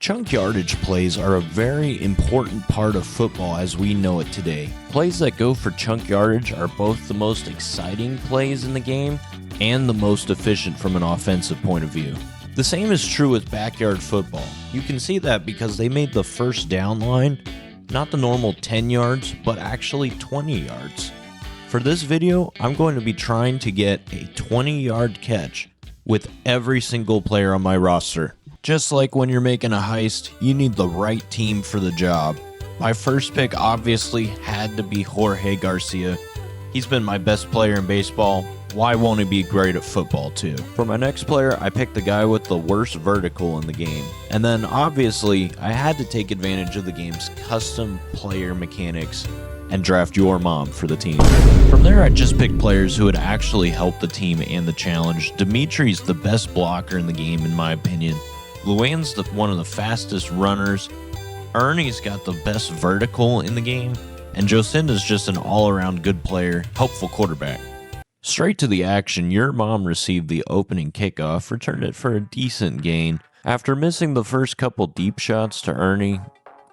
Chunk yardage plays are a very important part of football as we know it today. Plays that go for chunk yardage are both the most exciting plays in the game and the most efficient from an offensive point of view. The same is true with backyard football. You can see that because they made the first down line not the normal 10 yards, but actually 20 yards. For this video, I'm going to be trying to get a 20-yard catch with every single player on my roster. Just like when you're making a heist, you need the right team for the job. My first pick obviously had to be Jorge Garcia. He's been my best player in baseball. Why won't he be great at football too? For my next player, I picked the guy with the worst vertical in the game. And then obviously, I had to take advantage of the game's custom player mechanics and draft your mom for the team. From there, I just picked players who would actually help the team and the challenge. Dimitri's the best blocker in the game in my opinion. Luann's one of the fastest runners. Ernie's got the best vertical in the game. And Jocinda's just an all-around good player, helpful quarterback. Straight to the action, your mom received the opening kickoff, returned it for a decent gain. After missing the first couple deep shots to Ernie,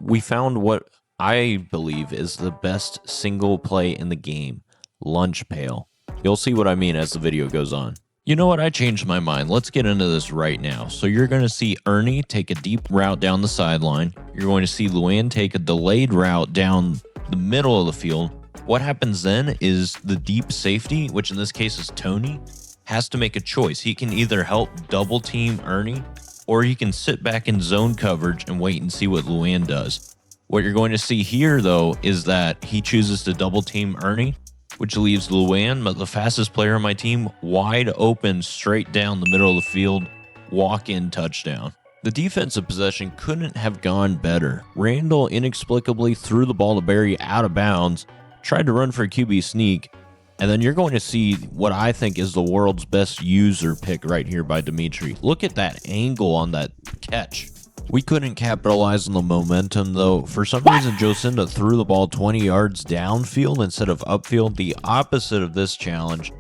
we found what I believe is the best single play in the game, lunch pail. You'll see what I mean as the video goes on. You know what? I changed my mind. Let's get into this right now. So you're going to see Ernie take a deep route down the sideline. You're going to see Luann take a delayed route down the middle of the field. What happens then is the deep safety, which in this case is Tony, has to make a choice. He can either help double team Ernie, or he can sit back in zone coverage and wait and see what Luann does. What you're going to see here, though, is that he chooses to double team Ernie, which leaves Luann, the fastest player on my team, wide open straight down the middle of the field, walk-in touchdown. The defensive possession couldn't have gone better. Randall inexplicably threw the ball to Barry out of bounds, tried to run for a QB sneak, and then you're going to see what I think is the world's best user pick right here by Dimitri. Look at that angle on that catch. We couldn't capitalize on the momentum, though. For some reason, Jocinda threw the ball 20 yards downfield instead of upfield, the opposite of this challenge.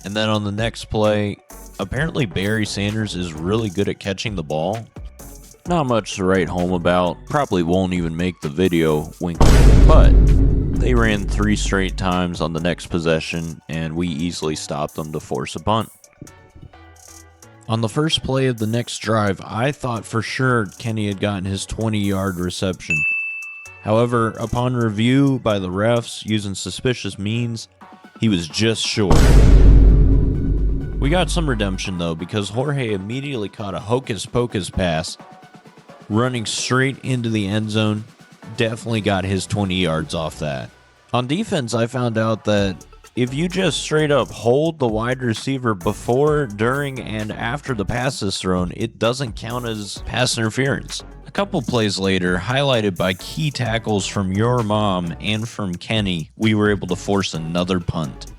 And then on the next play, apparently Barry Sanders is really good at catching the ball. Not much to write home about. Probably won't even make the video, wink wink, but they ran 3 straight times on the next possession, and we easily stopped them to force a punt. On the first play of the next drive, I thought for sure Kenny had gotten his 20-yard reception. However, upon review by the refs using suspicious means, he was just short. We got some redemption though, because Jorge immediately caught a hocus-pocus pass, running straight into the end zone. Definitely got his 20 yards off that. On defense, I found out that if you just straight up hold the wide receiver before, during, and after the pass is thrown, it doesn't count as pass interference. A couple plays later, highlighted by key tackles from your mom and from Kenny, we were able to force another punt.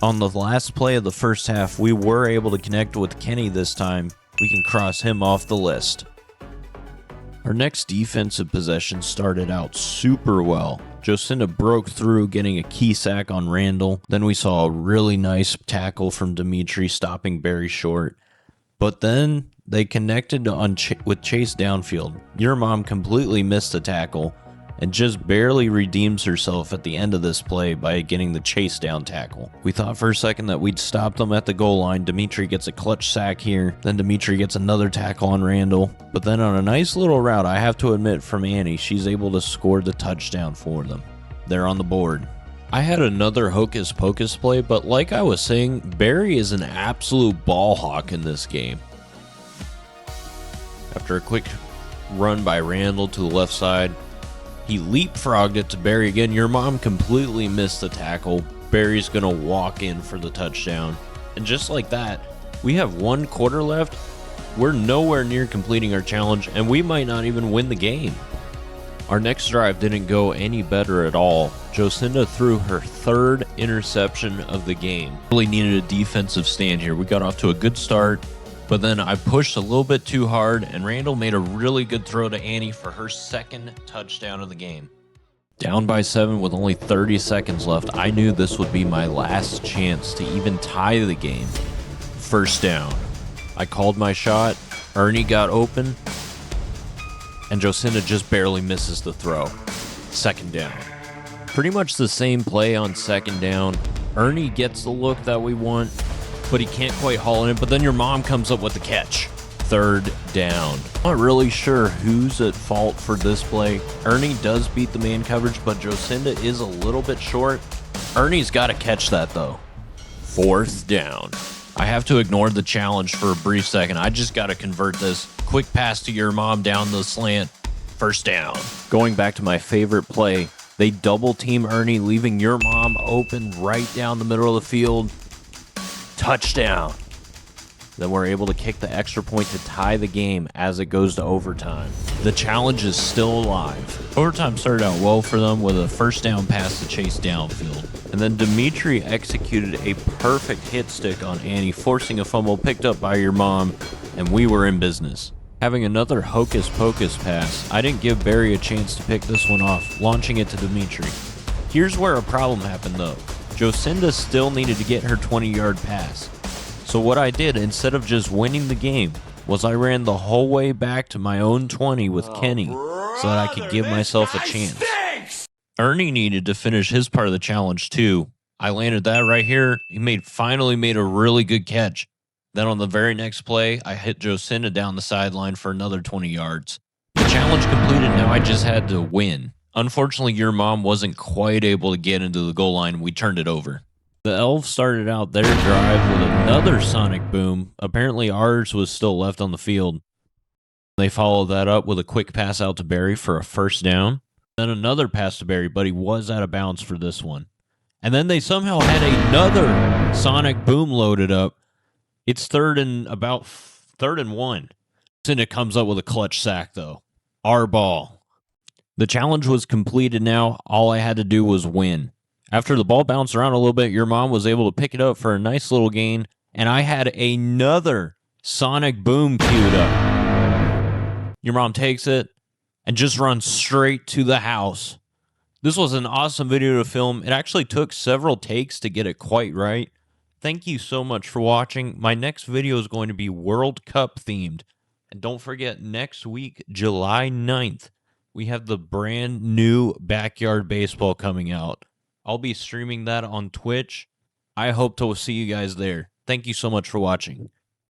On the last play of the first half, we were able to connect with Kenny this time. We can cross him off the list. Our next defensive possession started out super well. Jocinda broke through, getting a key sack on Randall. Then we saw a really nice tackle from Dimitri, stopping Barry short. But then they connected with Chase downfield. Your mom completely missed the tackle and just barely redeems herself at the end of this play by getting the chase down tackle. We thought for a second that we'd stop them at the goal line. Dimitri gets a clutch sack here. Then Dimitri gets another tackle on Randall. But then on a nice little route, I have to admit, from Annie, she's able to score the touchdown for them. They're on the board. I had another hocus pocus play, but like I was saying, Barry is an absolute ball hawk in this game. After a quick run by Randall to the left side, he leapfrogged it to Barry again. Your mom completely missed the tackle. Barry's going to walk in for the touchdown. And just like that, we have 1 quarter left. We're nowhere near completing our challenge, and we might not even win the game. Our next drive didn't go any better at all. Jocinda threw her 3rd interception of the game. Really needed a defensive stand here. We got off to a good start, but then I pushed a little bit too hard, and Randall made a really good throw to Annie for her 2nd touchdown of the game. Down by 7 with only 30 seconds left, I knew this would be my last chance to even tie the game. First down. I called my shot. Ernie got open. and Jocinda just barely misses the throw. Second down. Pretty much the same play on second down. Ernie gets the look that we want, but he can't quite haul it in, but then your mom comes up with the catch. Third down. I'm not really sure who's at fault for this play. Ernie does beat the man coverage, but Jocinda is a little bit short. Ernie's got to catch that, though. Fourth down. I have to ignore the challenge for a brief second. I just got to convert this. Quick pass to your mom down the slant. First down. Going back to my favorite play, they double team Ernie, leaving your mom open right down the middle of the field. Touchdown. Then we're able to kick the extra point to tie the game as it goes to overtime. The challenge is still alive. Overtime started out well for them with a first down pass to Chase downfield. And then Dimitri executed a perfect hit stick on Annie, forcing a fumble picked up by your mom, and we were in business. Having another hocus pocus pass, I didn't give Barry a chance to pick this one off, launching it to Dimitri. Here's where a problem happened though. Jocinda still needed to get her 20-yard pass. So what I did, instead of just winning the game, was I ran the whole way back to my own 20 with Kenny so that I could give myself a chance. Stinks! Ernie needed to finish his part of the challenge too. I landed that right here. He finally made a really good catch. Then on the very next play, I hit Jocinda down the sideline for another 20 yards. The challenge completed, now I just had to win. Unfortunately, your mom wasn't quite able to get into the goal line. We turned it over. The Elves started out their drive with another sonic boom. Apparently ours was still left on the field. They followed that up with a quick pass out to Barry for a first down. Then another pass to Barry, but he was out of bounds for this one. And then they somehow had another sonic boom loaded up. It's third and 1. And it comes up with a clutch sack, though. Our ball. The challenge was completed now. All I had to do was win. After the ball bounced around a little bit, your mom was able to pick it up for a nice little gain, and I had another sonic boom queued up. Your mom takes it and just runs straight to the house. This was an awesome video to film. It actually took several takes to get it quite right. Thank you so much for watching. My next video is going to be World Cup themed. And don't forget, next week, July 9th, we have the brand new Backyard Baseball coming out. I'll be streaming that on Twitch. I hope to see you guys there. Thank you so much for watching.